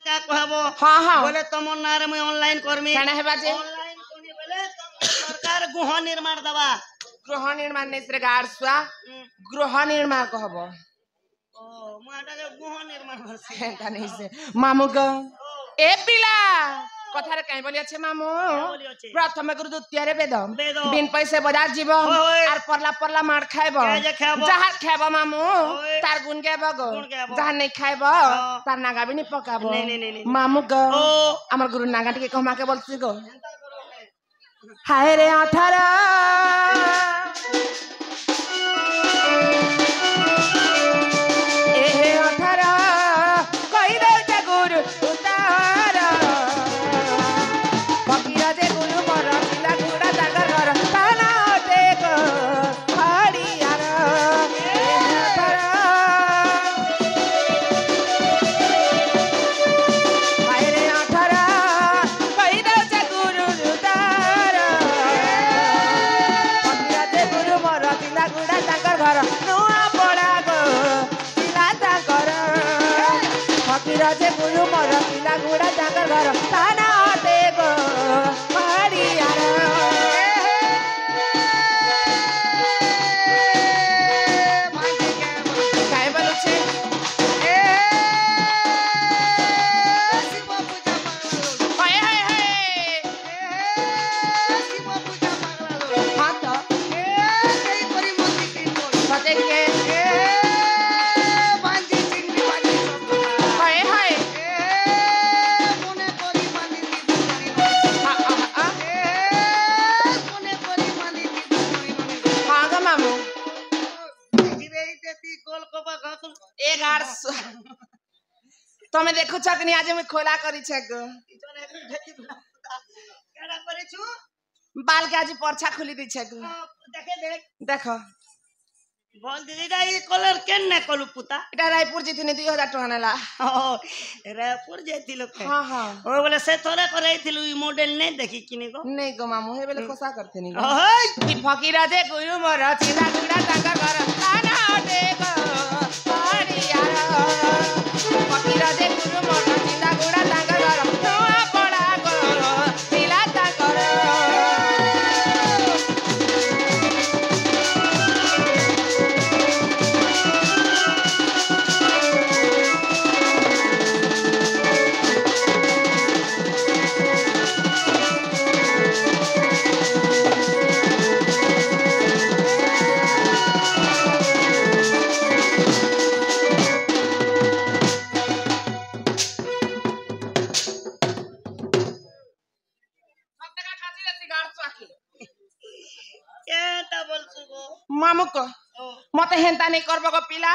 का कहबो हाँ हाँ बोले तुम नारे मैं ऑनलाइन करमी केना हेबा जे ऑनलाइन कोनी बोले सरकार गृह निर्माण दवा गृह निर्माण नै से गाड़ सुआ गृह निर्माण कहबो ओ माटा जो गृह निर्माण होसी हेंता नै से मामू ग ए पिला कथारे काई बोली আছে मामू प्रथम गुरु द्वितीय रे वेद बिन पैसे बाजार जीव आर परला परला मार खाइबो जहार खाइबो मामू तार गुण गाइबो गो जहार नै खाइबो तार नागा भी नै पकाबो मामू ग हमर गुरु नागा टिके कहमा के बोलछि गो हाय रे 18 ए 18 कहि दे जे गुरु उतार फकीरा जे गुरु मर चिला गुड़ा दागर घर ताना टेक हरियार हाय रे 18 कहि दे जे गुरु उतार फकीरा जे गुरु मर चिला गुड़ा दागर घर नुआ पड़ा गो चिला दागर फकीरा जे गुरु मर चिला गुड़ा दागर घर ताना टेक हरियार काय बोलू छे ए शिव पूजा मंगल हाय हाय हाय शिव पूजा मंगल हां तो कई करी मंदी की बोल पते के बांधी चिंगी बांधी सब हाय हाय कोने करी बांधी की हां हां कोने करी बांधी की हां ग मामू धीरे देती गोल कोबा घास एक आर तमे देखु छ कि आज मैं खोला करी छ ग इतने ढेकी केड़ा करे छु बाल के आज परछा खुली दी छ ग देखे देख देखो बोल दीदी दा ये कलर केन ने कलु पुता इटा रायपुर जितने 2000 टका नेला रायपुर जेती लोग हां हां ओ बोले से थोड़ा करे थिलु ई मॉडल नहीं देखी किने को नहीं गो मामू हे बेले कोसा करते नहीं ओय ई फकीरा जे गुरु मर चिला गुड़ा ताका घर ताना टेक हरियार फकीरा जे गुरु मर चिला गुड़ा ताका घर नुआ पड़ा गो चिला ताकर केटा बोल सुगो मामू को ओ मते हेंता नहीं करबो गो पिला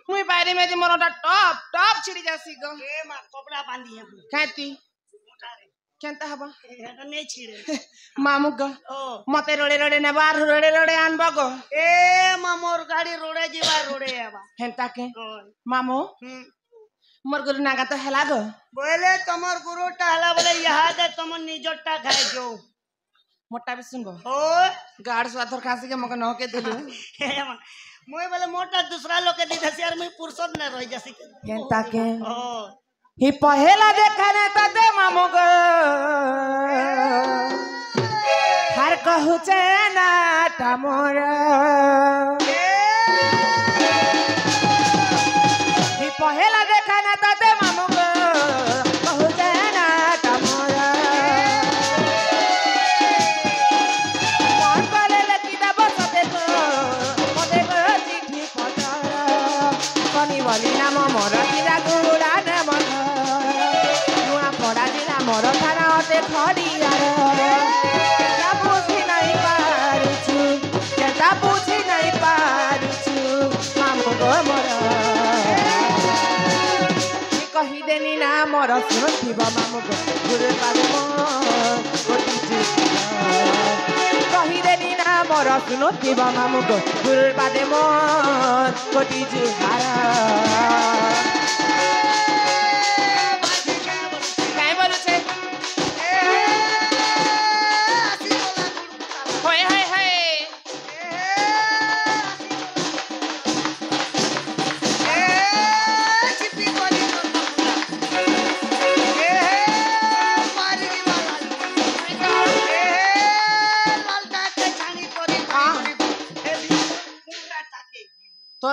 मुई बाहरी में जे मोरटा टप टप छिड़ी जासी गो ए मा कपड़ा बांधी है काती केंता हबा ए नहीं छिड़े मामू गो ओ मते रोड़े रोड़े ने बार रोड़े रोड़े आनबो गो ए मा मोर गाड़ी रोड़े जीवा रोड़े आबा हेंता के ओ मामू मोर गुरु नागा तो हेला गो बोले तमर गुरु टहला बोले यहाँ दे तुम निजोटा खाए जो मोटा भी सुनबो ओ गाड़ स्वाथर खासी के मके नहके देलु मोय बोले मोटा दूसरा लोग के दीदा से यार मैं पुरुषों न रह जैसे केंता के ओ ही पहेला देखने त दे मामू गो हर कहू चेना टमोर ही पहेला देखने त दे मामू गो कहू चेना टमोर मन करे लकी दा बस देखो मते को चिट्ठी पटर कनी वाली नाम मोर किरा गुड़ा ने मन नुआ पड़ा जिला मोर थाना अते खड़ियार क्या पूछी नहीं पारुछु केता पूछी नहीं पारुछु मामू गो मोर कही देनी ना मोर सुनथिबा मामू गो गुरु पाद मोर गोटी कही देनी ना मोर सुनथिबा मामू गो गुरु पाद मोर गोटी जुहारा काय बोलू छे होय हाय हाय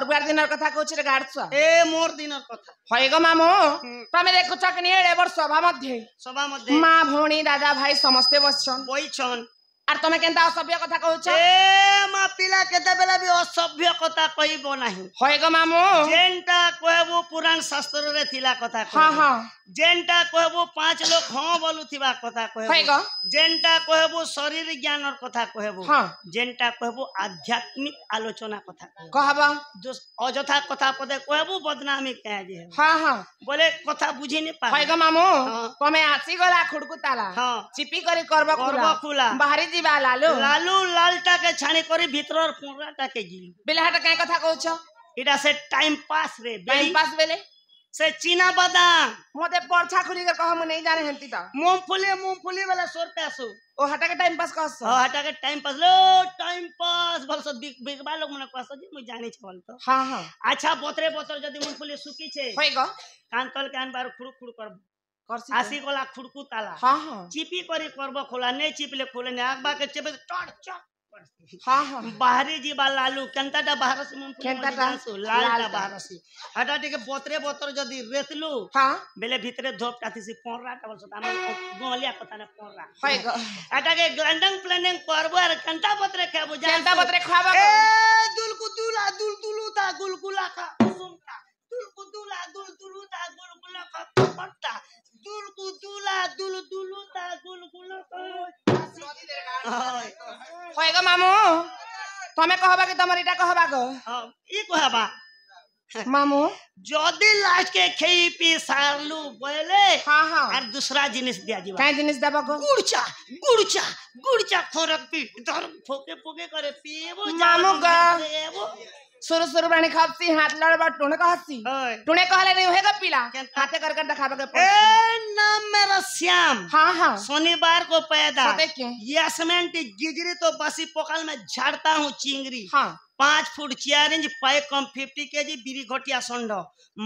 रविवार दिन कथा कहूछ रे गाडछ ए मोर दिन कथा होय गो मामू तमे देखुछ कि नि एडे बर सभा मध्ये मां भौणी दादा भाई समस्त बसछन आर तमे केनता असभ्य कथा कहूछ ए मा पिला केते बेला भी असभ्य कथा कहिबो नाही होय गो मामू जेनटा कहबो पुराण शास्त्र रे थिला कथा हां हां जेनटा कहबो पांच लोग हां बोलुथिबा कथा कहबो होय गो जेनटा कहबो शरीर ज्ञान और कथा कहबो हां जेनटा कहबो आध्यात्मिक आलोचना कथा कहबा जो अजथा कथा पदे कहबो बदनामी कह जे हां हां बोले कथा बुझी नि पा होय गो मामू तमे आसी गला खुड़कू ताला चिपी करी करबो खुला बाहरी जीवा लालू लालटा के छाणी करी भीतर पुराटा के जी बेलहाट काय कथा कहूछ इटा से टाइम पास रे टाइम पास बेले से चीना बादाम मोते परछा खुली के कह हम नहीं जाने हंती ता मूंगफली वाला 100 रुपया सो ओ हटा के टाइम पास कहस हटा के टाइम पास लो टाइम पास भलस बिगबा लोग मने कहस जे मुई जाने छ बोल तो हां हां अच्छा बोतरे बोतर जदी मूंगफली सुकी छे होय गो कानतल कान बार खुड़ कर करसी आसी गोला खुड़कू ताला हां हां चिपी करी करबो खोला नहीं चिपले खोले ने आगबा के चेबे टट चक हां हां बाहरी जीवा लालू केनताटा बाहर से मूंगफली केनताटा लालटा बाहर से हटा के बोतरे बोतर जदी रेतलू हां बेले भीतरे धोप काथी से पोररा का बोलस हम गोलिया कथा ने पोररा होय गो हटा के ग्लैंडिंग प्लानिंग करबो और केनता बोतरे खाबो जा केनता बोतरे खाबो ए दुलकु दुला दुलदुलू ता गुलगुला खा सुमता दुलकु दुला दुलदुलू ता गुलगुला खा पट्टा दुलकु दुला दुलदुलू ता गुलगुला खा होय गो मामू तमे कहबा कि तमर इटा कहबा गो ई कहबा मामू जदी लास्ट के खेई पी सारलू बोले हां हां और दूसरा जिनिस दिया जीवा काय जिनिस देबा गो गुड़चा खोरक पी धर फोके करे पीबो मामू गो सुरु बाणी खापसी हाथ लड़बा टुने कहसी टुने कहले नहीं होएगा पीला हाथे कर दिखाबे के ए नाम मेरा श्याम हां हां शनिवार को पैदा यसमेंट गिजरी तो बसी पोकल में झाड़ता हूँ चिंगरी हां 5 फुट 4 इंच पाए कम 50 केजी बिरी घटिया संड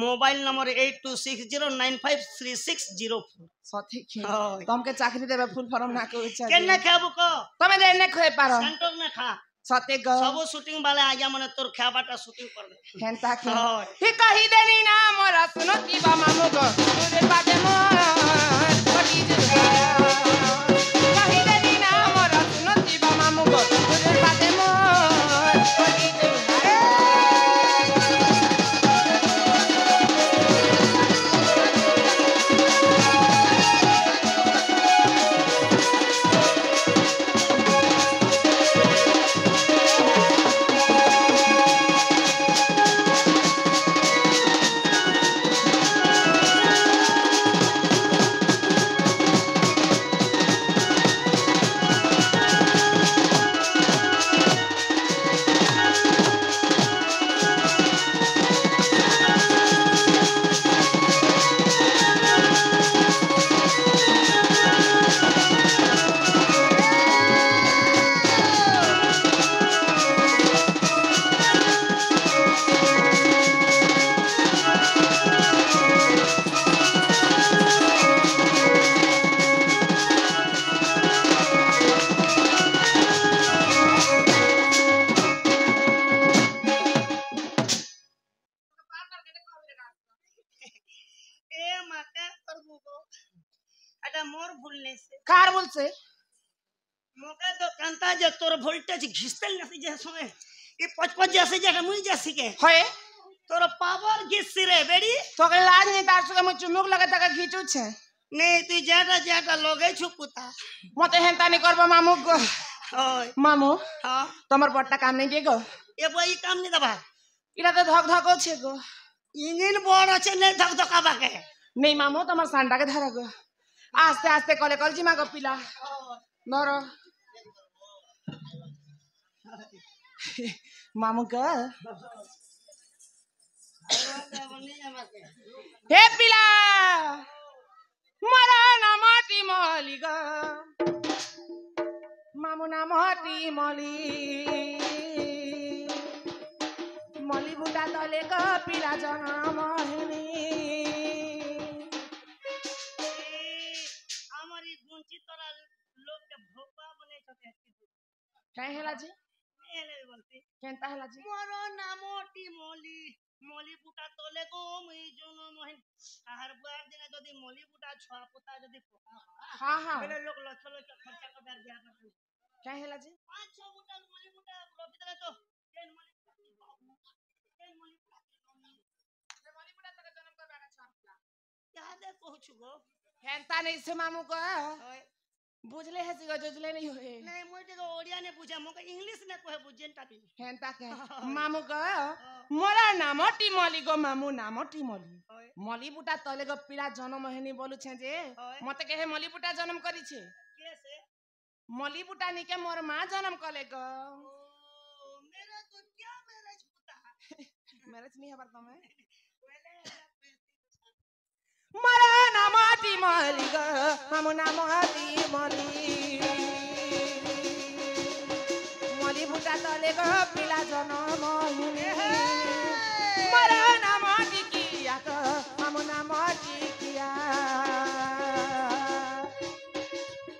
मोबाइल नंबर 8260953604 सठी के तुम के चाकरी देबे फुल फॉर्म ना के इच्छा केने खाबो को तमे देने खोए पारो सेंटर में खा सते गो सब शूटिंग वाले आजा मने तोर खाबाटा शूटिंग कर दे हेंता के ही कहि देनी ना मोर सुनो की बा मामू गो तोरे बाटे मोर पटी जे कहि देनी ना मोर सुनो की बा मामू गो तोरे बाटे मोर पटी जे कार बोल से मोके तो कांता जे तोर वोल्टेज घिसतल नसी जे समय ई 55 जैसे जे मुई जैसी के होए तोर पावर घिस रे बेड़ी तो के लाज नहीं तार से मु चुमुक लगे तक घिचू छे नहीं तू जाटा लगे छु पुता मते हेंता नहीं करबो मामू को ओय मामू हां तमर बट्टा काम नहीं देगो ए बई काम नहीं दबा इरा तो धक धको छे गो इंजन बोर्ड আছে नहीं धक धकाबा के नहीं मामू तमर सांडा के धरा गो आस्ते आस्ते कले कलजी मा गपिला नरो मामू का हे पिला मरा ना माटी मलिगा मामू ना माटी मली मली बुटा तले का पिला जना मोहिनी हमारी गुंची तोरा लोग के भोपा बने छते काहे हला जी एले बोलती केनता हला जी मोर नाम टिमली मली बुटा तले गो मुई जनो मोहन आहार बुआर दिन जदी मली बुटा छुआ पोता जदी पोता हां हां बेले लोग लक्ष लक्ष खर्चा कर दिया कर क्या हला जी 5-6 बुटा मली बुटा रोपी देले तो केन मली बुटा तक जन्म कर बागा छापला यहाँ दे पहुंचू गो हेनता नहीं से मामू को बुझले है सिगो जुझले नहीं होए नहीं मोटे को ओडिया ने पूछा मोके इंग्लिश ने कोहे बुझेन ताती हेनता के मामू को मोरा नाम टिमली गो मामू नाम टिमली मली बुटा तले गो पिला जन्म हेनी बोलु छे जे मते कहे मली बुटा जन्म करी छे कैसे मली बुटा नी के मोर मां जन्म कले गो मेरा तो क्या मैरिज पुता मैरिज नहीं हबर तमे मोरा नाम टिमली गो मामू नाम टिमली मली बुटा तले गो पिला जन्म हेनी मोरा नाम टिकिया गो मामू नाम टिकिया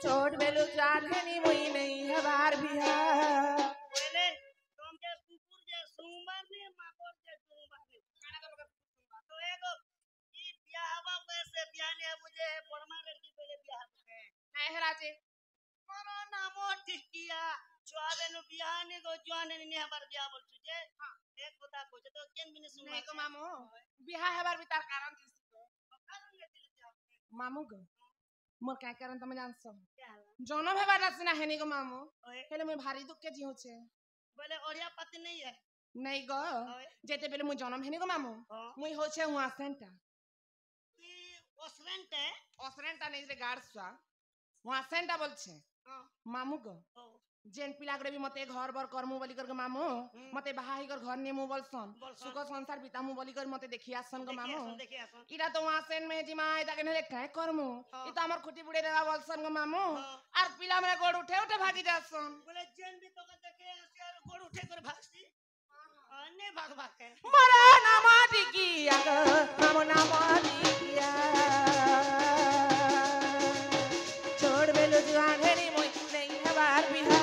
छोड़ बेलु जान हेनी मुई नहीं हबार बिहा पहले तुम के कुकुर जे सुंबर ने माकोर जे सुंबर ने तो एगो ई ब्याहवा वैसे ब्याहने मुझे परमा लड़की पहले ब्याह है राजे मोरो नामो टिकिया चुआवे नु ब्याहने गो जवाने ने हमार ब्याह बोल तुझे हां एक बता को तो केन बिने सुन नहीं को मामू बिहा हबार भी तार कारण थी कारण ले दिले मामू गो मोर काय कारण तमे जानसो क्या जन्म हेबार नसना हेनी गो मामू हेले मैं भारी दुख के जीव छे बोले ओरिया पति नहीं है नहीं गो जेते बेले मु जन्म हेनी गो मामू मुई हो छे हुआ सेंटा ई ओसरेंटे नहीं रे गार्डसा हुआ सेंटा बोल छे मामू गो जेन पिला करे भी मते घर बर करमु बोली कर मामू मते बाहा ही कर घर नेमु बोलसन सुख संसार बितामु बोली कर मते देखिया सन गो मामू इरा तो वहां सेन में जी माय ताके ने काय करमु ई तो हमर खुटी बुड़े देवा बोलसन गो मामू आर पिला मेरे गोड़ उठे उठे भागी जासन बोले जेन भी तो देखे यार गोड़ उठे कर भागसी ने भाग भाग के मरा नाम टिकिया गो मामू नाम टिकिया छोड़ बेलु जुआन हेनी मुई नहीं हबार बिहा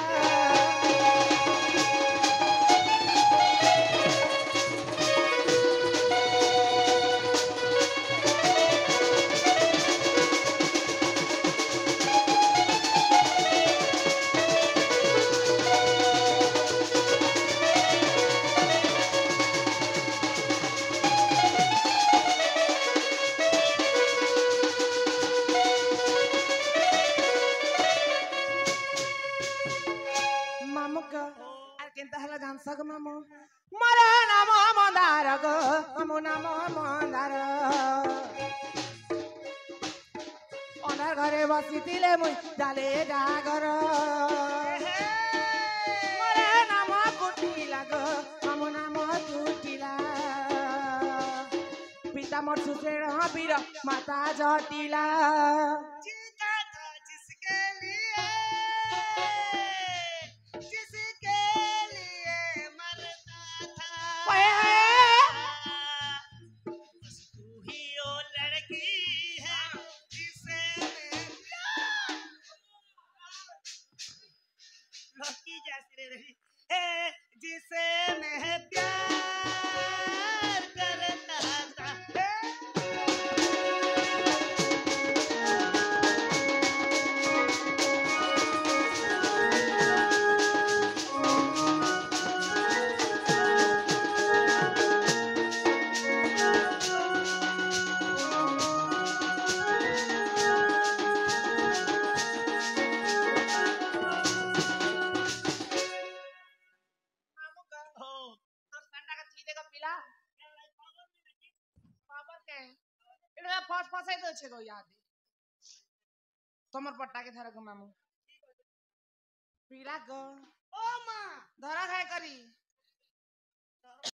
सग मामू मरा नाम मंदार गो मामू नाम मंदार ओनार घरे बसितिले मुई जाले जागर मरा नाम कुटिला गो मामू नाम कुटिला पिता मोर सुसेर बीर माता जटिला जीता था जिसके लिए जिसे मैं प्यार करता था तमर पट्टा के धरा गो मामू पीला गो ओ मां धरा खाए करी